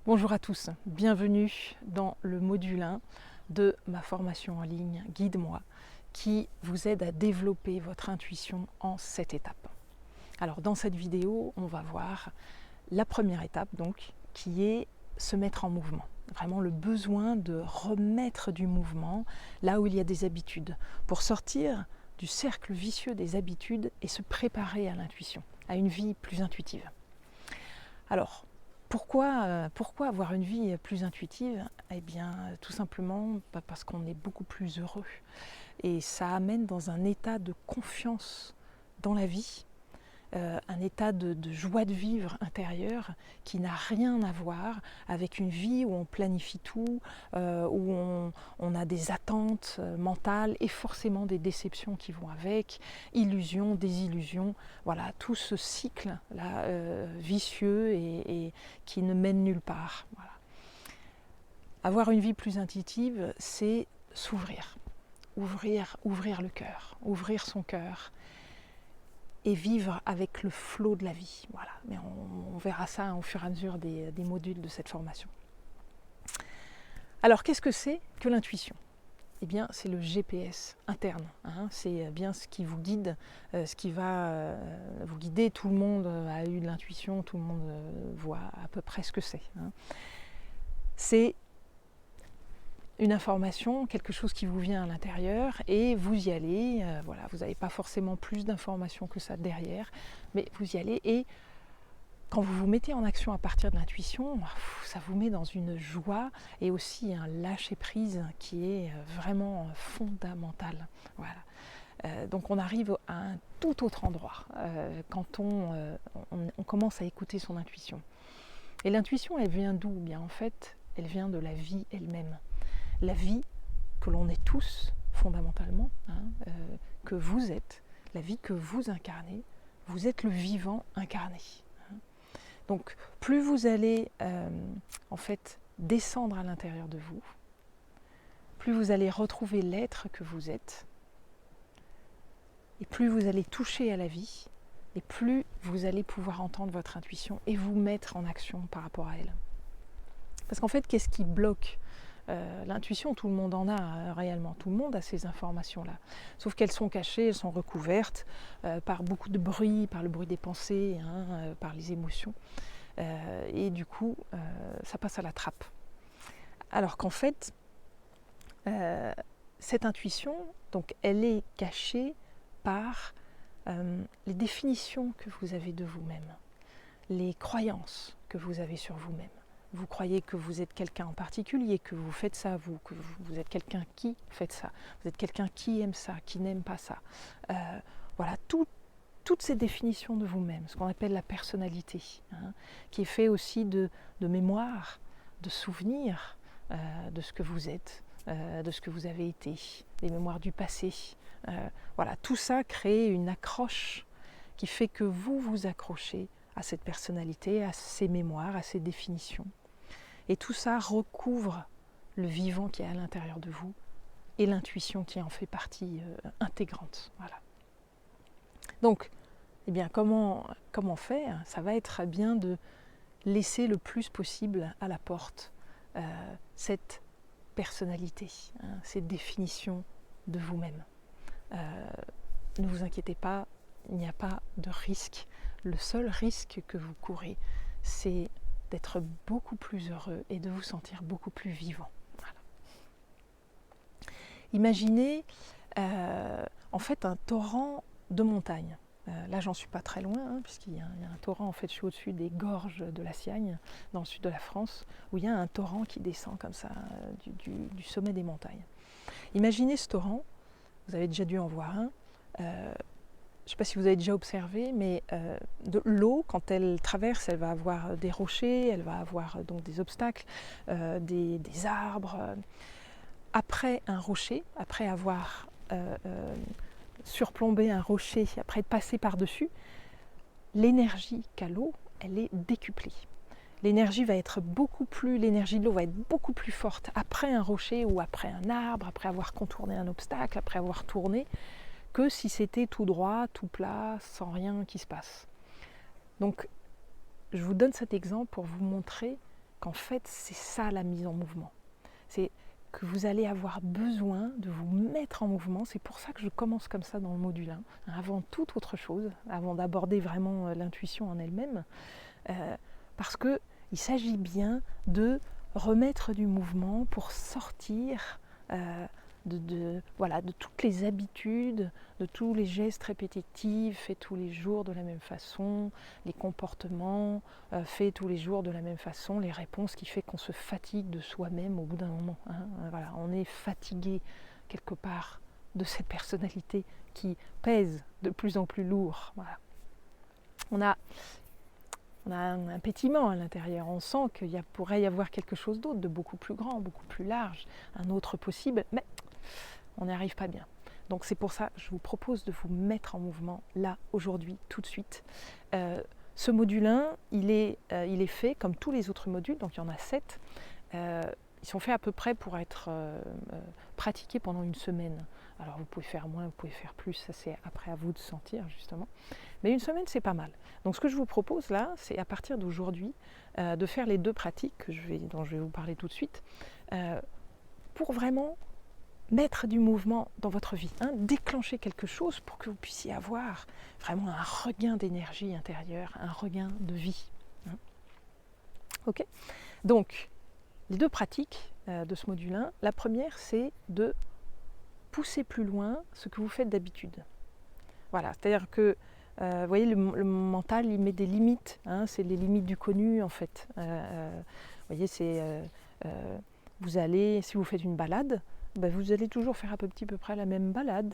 Bonjour à tous, bienvenue dans le module 1 de ma formation en ligne Guide-moi qui vous aide à développer votre intuition en 7 étapes. Alors dans cette vidéo, on va voir la première étape donc qui est se mettre en mouvement. Vraiment le besoin de remettre du mouvement là où il y a des habitudes pour sortir du cercle vicieux des habitudes et se préparer à l'intuition, à une vie plus intuitive. Alors, pourquoi avoir une vie plus intuitive? Eh bien, tout simplement parce qu'on est beaucoup plus heureux. Et ça amène dans un état de confiance dans la vie, un état de joie de vivre intérieure qui n'a rien à voir avec une vie où on planifie tout, où on a des attentes mentales et forcément des déceptions qui vont avec, illusions, désillusions, voilà, tout ce cycle-là vicieux et qui ne mène nulle part. Voilà. Avoir une vie plus intuitive, c'est s'ouvrir, ouvrir le cœur, ouvrir son cœur, et vivre avec le flot de la vie. Voilà. Mais on verra ça au fur et à mesure des modules de cette formation. Alors, qu'est-ce que c'est que l'intuition? Eh bien, c'est le GPS interne. C'est bien ce qui vous guide, ce qui va vous guider. Tout le monde a eu de l'intuition, tout le monde voit à peu près ce que c'est. C'est une information, quelque chose qui vous vient à l'intérieur et vous y allez, voilà, vous n'avez pas forcément plus d'informations que ça derrière, mais vous y allez et quand vous vous mettez en action à partir de l'intuition, ça vous met dans une joie et aussi un lâcher-prise qui est vraiment fondamental. Voilà. Donc on arrive à un tout autre endroit quand on commence à écouter son intuition. Et l'intuition, elle vient d'où? Bien en fait, elle vient de la vie elle-même. La vie que l'on est tous fondamentalement, que vous êtes, la vie que vous incarnez, vous êtes le vivant incarné. Donc plus vous allez en fait descendre à l'intérieur de vous, plus vous allez retrouver l'être que vous êtes, et plus vous allez toucher à la vie, et plus vous allez pouvoir entendre votre intuition et vous mettre en action par rapport à elle. Parce qu'en fait, qu'est-ce qui bloque l'intuition? Tout le monde en a réellement, tout le monde a ces informations-là. Sauf qu'elles sont cachées, elles sont recouvertes par beaucoup de bruit, par le bruit des pensées, par les émotions. Et du coup, ça passe à la trappe. Alors qu'en fait, cette intuition, donc, elle est cachée par les définitions que vous avez de vous-même, les croyances que vous avez sur vous-même. Vous croyez que vous êtes quelqu'un en particulier, que vous faites ça, que vous êtes quelqu'un qui fait ça, vous êtes quelqu'un qui aime ça, qui n'aime pas ça. Voilà, toutes ces définitions de vous-même, ce qu'on appelle la personnalité, qui est fait aussi de mémoire, de souvenirs de ce que vous êtes, de ce que vous avez été, des mémoires du passé. Voilà, tout ça crée une accroche qui fait que vous vous accrochez à cette personnalité, à ces mémoires, à ces définitions. Et tout ça recouvre le vivant qui est à l'intérieur de vous et l'intuition qui en fait partie intégrante. Voilà. Donc, eh bien, comment faire? Ça va être bien de laisser le plus possible à la porte cette personnalité, cette définition de vous-même. Ne vous inquiétez pas, il n'y a pas de risque. Le seul risque que vous courez, c'est d'être beaucoup plus heureux et de vous sentir beaucoup plus vivant. Voilà. Imaginez en fait un torrent de montagne. Là, j'en suis pas très loin, puisqu'il y a un torrent, en fait, je suis au-dessus des gorges de la Siagne, dans le sud de la France, où il y a un torrent qui descend comme ça, du sommet des montagnes. Imaginez ce torrent, vous avez déjà dû en voir un, je ne sais pas si vous avez déjà observé, mais de l'eau, quand elle traverse, elle va avoir des rochers, elle va avoir donc des obstacles, des arbres. Après un rocher, après avoir surplomber un rocher, après être passé par-dessus, l'énergie qu'a l'eau, elle est décuplée. L'énergie de l'eau va être beaucoup plus forte après un rocher ou après un arbre, après avoir contourné un obstacle, après avoir tourné, que si c'était tout droit, tout plat, sans rien qui se passe. Donc, je vous donne cet exemple pour vous montrer qu'en fait, c'est ça la mise en mouvement. C'est que vous allez avoir besoin de vous mettre en mouvement. C'est pour ça que je commence comme ça dans le module 1, avant toute autre chose, avant d'aborder vraiment l'intuition en elle-même, parce qu'il s'agit bien de remettre du mouvement pour sortir de toutes les habitudes, de tous les gestes répétitifs faits tous les jours de la même façon, les comportements faits tous les jours de la même façon, les réponses qui fait qu'on se fatigue de soi-même au bout d'un moment. Voilà, on est fatigué quelque part de cette personnalité qui pèse de plus en plus lourd. Voilà. On a un pétillement à l'intérieur, on sent qu'il pourrait y avoir quelque chose d'autre, de beaucoup plus grand, beaucoup plus large, un autre possible, mais on n'y arrive pas bien. Donc c'est pour ça que je vous propose de vous mettre en mouvement là, aujourd'hui, tout de suite. Ce module 1, il est fait comme tous les autres modules, donc il y en a 7. Ils sont faits à peu près pour être pratiqués pendant une semaine. Alors vous pouvez faire moins, vous pouvez faire plus, ça c'est après à vous de sentir justement. Mais une semaine c'est pas mal. Donc ce que je vous propose là, c'est à partir d'aujourd'hui de faire les 2 pratiques dont je vais vous parler tout de suite, pour vraiment mettre du mouvement dans votre vie, déclencher quelque chose pour que vous puissiez avoir vraiment un regain d'énergie intérieure, un regain de vie. Ok ? Donc, les 2 pratiques de ce module 1, la première c'est de pousser plus loin ce que vous faites d'habitude. Voilà, c'est-à-dire que vous voyez, le mental, il met des limites, c'est les limites du connu en fait. Vous voyez, vous allez, si vous faites une balade, vous allez toujours faire à peu près la même balade.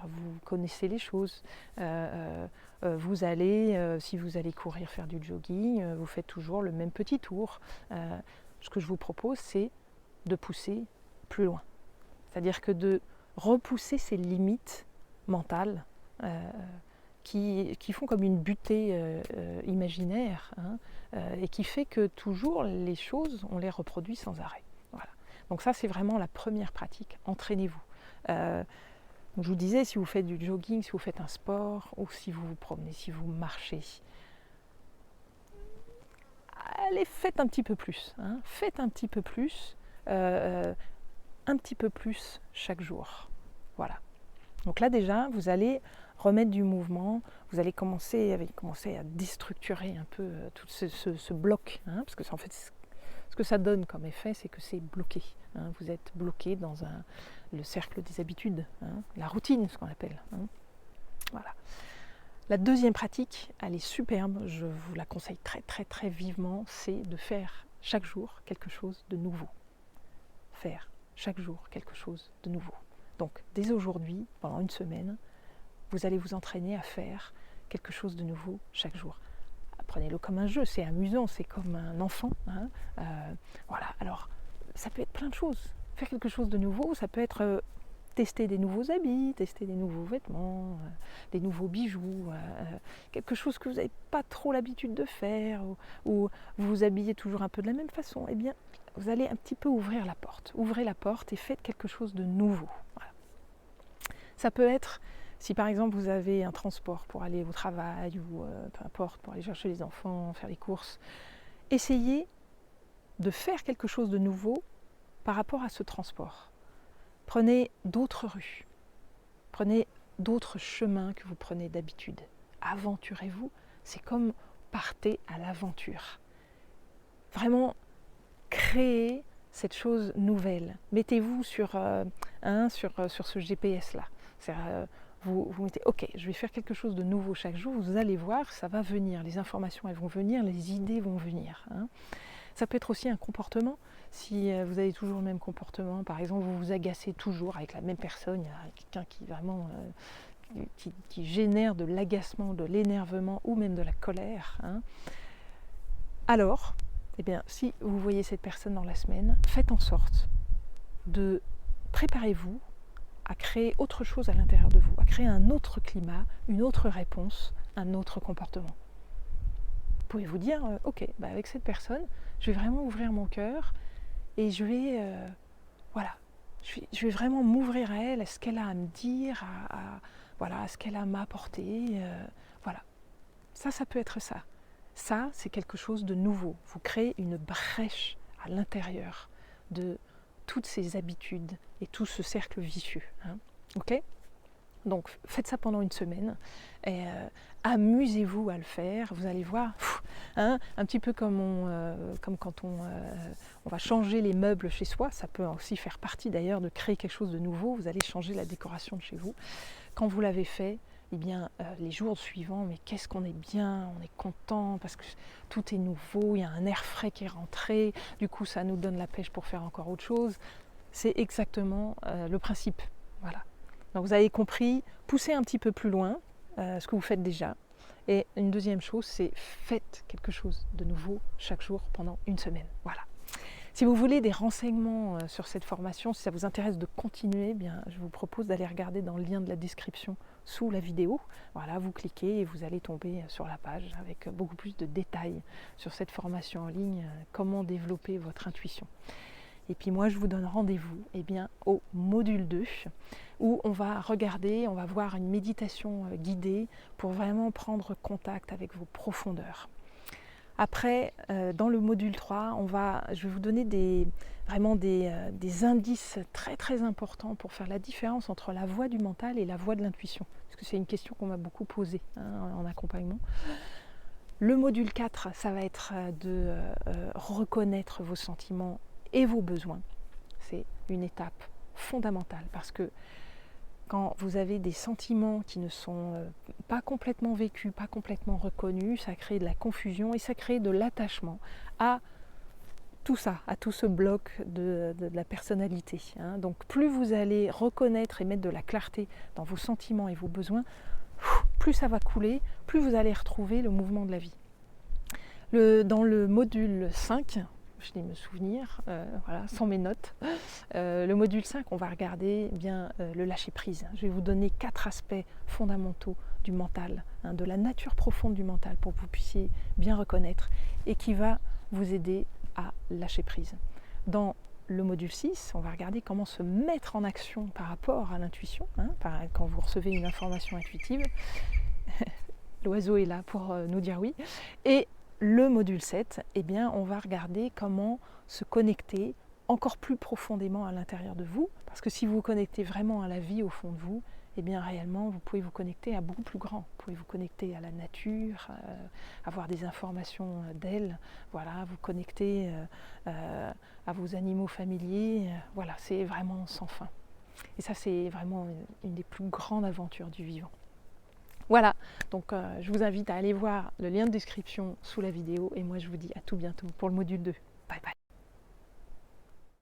Vous connaissez les choses. Vous allez, si vous allez courir, faire du jogging, vous faites toujours le même petit tour. Ce que je vous propose, c'est de pousser plus loin. C'est-à-dire que de repousser ces limites mentales qui font comme une butée imaginaire et qui fait que toujours les choses, on les reproduit sans arrêt. Voilà. Donc ça, c'est vraiment la première pratique. Entraînez-vous. Je vous disais, si vous faites du jogging, si vous faites un sport, ou si vous vous promenez, si vous marchez, allez, faites un petit peu plus. Faites un petit peu plus chaque jour. Voilà. Donc là déjà, vous allez remettre du mouvement, vous allez commencer à déstructurer un peu tout ce bloc, parce que en fait, ce que ça donne comme effet, c'est que c'est bloqué. Vous êtes bloqué dans le cercle des habitudes, la routine, ce qu'on appelle. Voilà. La deuxième pratique, elle est superbe, je vous la conseille très très très vivement, c'est de faire chaque jour quelque chose de nouveau. Faire chaque jour quelque chose de nouveau. Donc dès aujourd'hui, pendant une semaine, vous allez vous entraîner à faire quelque chose de nouveau chaque jour. Prenez-le comme un jeu, c'est amusant, c'est comme un enfant. Voilà, alors ça peut être plein de choses. Faire quelque chose de nouveau, ça peut être tester des nouveaux habits, tester des nouveaux vêtements, des nouveaux bijoux, quelque chose que vous n'avez pas trop l'habitude de faire, ou vous vous habillez toujours un peu de la même façon. Eh bien, vous allez un petit peu ouvrir la porte. Ouvrez la porte et faites quelque chose de nouveau. Voilà. Ça peut être, si par exemple vous avez un transport pour aller au travail ou peu importe, pour aller chercher les enfants, faire les courses, essayez de faire quelque chose de nouveau par rapport à ce transport. Prenez d'autres rues, prenez d'autres chemins que vous prenez d'habitude. Aventurez-vous, c'est comme partez à l'aventure. Vraiment, créez cette chose nouvelle. Mettez-vous sur ce GPS-là. Vous mettez, ok, je vais faire quelque chose de nouveau chaque jour, vous allez voir, ça va venir, les informations elles vont venir, les idées vont venir. Ça peut être aussi un comportement, si vous avez toujours le même comportement, par exemple vous vous agacez toujours avec la même personne, il y a quelqu'un qui vraiment qui génère de l'agacement, de l'énervement ou même de la colère. Alors, eh bien, si vous voyez cette personne dans la semaine, faites en sorte de préparez-vous à créer autre chose à l'intérieur de vous, à créer un autre climat, une autre réponse, un autre comportement. Vous pouvez vous dire, ok, avec cette personne, je vais vraiment ouvrir mon cœur et je vais vraiment m'ouvrir à elle, à ce qu'elle a à me dire, à ce qu'elle a à m'apporter. Voilà, ça peut être ça. Ça, c'est quelque chose de nouveau. Vous créez une brèche à l'intérieur de toutes ces habitudes et tout ce cercle vicieux. Hein. Ok ? Donc faites ça pendant une semaine et amusez-vous à le faire. Vous allez voir, hein, un petit peu comme quand on va changer les meubles chez soi. Ça peut aussi faire partie d'ailleurs de créer quelque chose de nouveau. Vous allez changer la décoration de chez vous. Quand vous l'avez fait, eh bien, les jours suivants, mais qu'est-ce qu'on est bien, on est content parce que tout est nouveau, il y a un air frais qui est rentré, du coup ça nous donne la pêche pour faire encore autre chose. C'est exactement le principe. Voilà. Donc vous avez compris, poussez un petit peu plus loin ce que vous faites déjà. Et une deuxième chose, c'est faites quelque chose de nouveau chaque jour pendant une semaine. Voilà. Si vous voulez des renseignements sur cette formation, si ça vous intéresse de continuer, eh bien, je vous propose d'aller regarder dans le lien de la description sous la vidéo. Voilà, vous cliquez et vous allez tomber sur la page avec beaucoup plus de détails sur cette formation en ligne, comment développer votre intuition. Et puis moi, je vous donne rendez-vous au module 2, où on va regarder, on va voir une méditation guidée pour vraiment prendre contact avec vos profondeurs. Après, dans le module 3, je vais vous donner des indices très très importants pour faire la différence entre la voix du mental et la voix de l'intuition. Parce que c'est une question qu'on m'a beaucoup posée en accompagnement. Le module 4, ça va être de reconnaître vos sentiments et vos besoins. C'est une étape fondamentale parce que quand vous avez des sentiments qui ne sont pas complètement vécus, pas complètement reconnus, ça crée de la confusion et ça crée de l'attachement à tout ça, à tout ce bloc de la personnalité. Hein. Donc plus vous allez reconnaître et mettre de la clarté dans vos sentiments et vos besoins, plus ça va couler, plus vous allez retrouver le mouvement de la vie. Dans le module 5, je vais me souvenir, voilà, sans mes notes. Le module 5, on va regarder le lâcher-prise. Je vais vous donner 4 aspects fondamentaux du mental, de la nature profonde du mental pour que vous puissiez bien reconnaître et qui va vous aider à lâcher prise. Dans le module 6, on va regarder comment se mettre en action par rapport à l'intuition, quand vous recevez une information intuitive. L'oiseau est là pour nous dire oui. Et le module 7, on va regarder comment se connecter encore plus profondément à l'intérieur de vous. Parce que si vous vous connectez vraiment à la vie au fond de vous, réellement, vous pouvez vous connecter à beaucoup plus grand. Vous pouvez vous connecter à la nature, avoir des informations d'elle, voilà, vous connecter à vos animaux familiers. Voilà, c'est vraiment sans fin. Et ça, c'est vraiment une des plus grandes aventures du vivant. Voilà, donc je vous invite à aller voir le lien de description sous la vidéo et moi je vous dis à tout bientôt pour le module 2.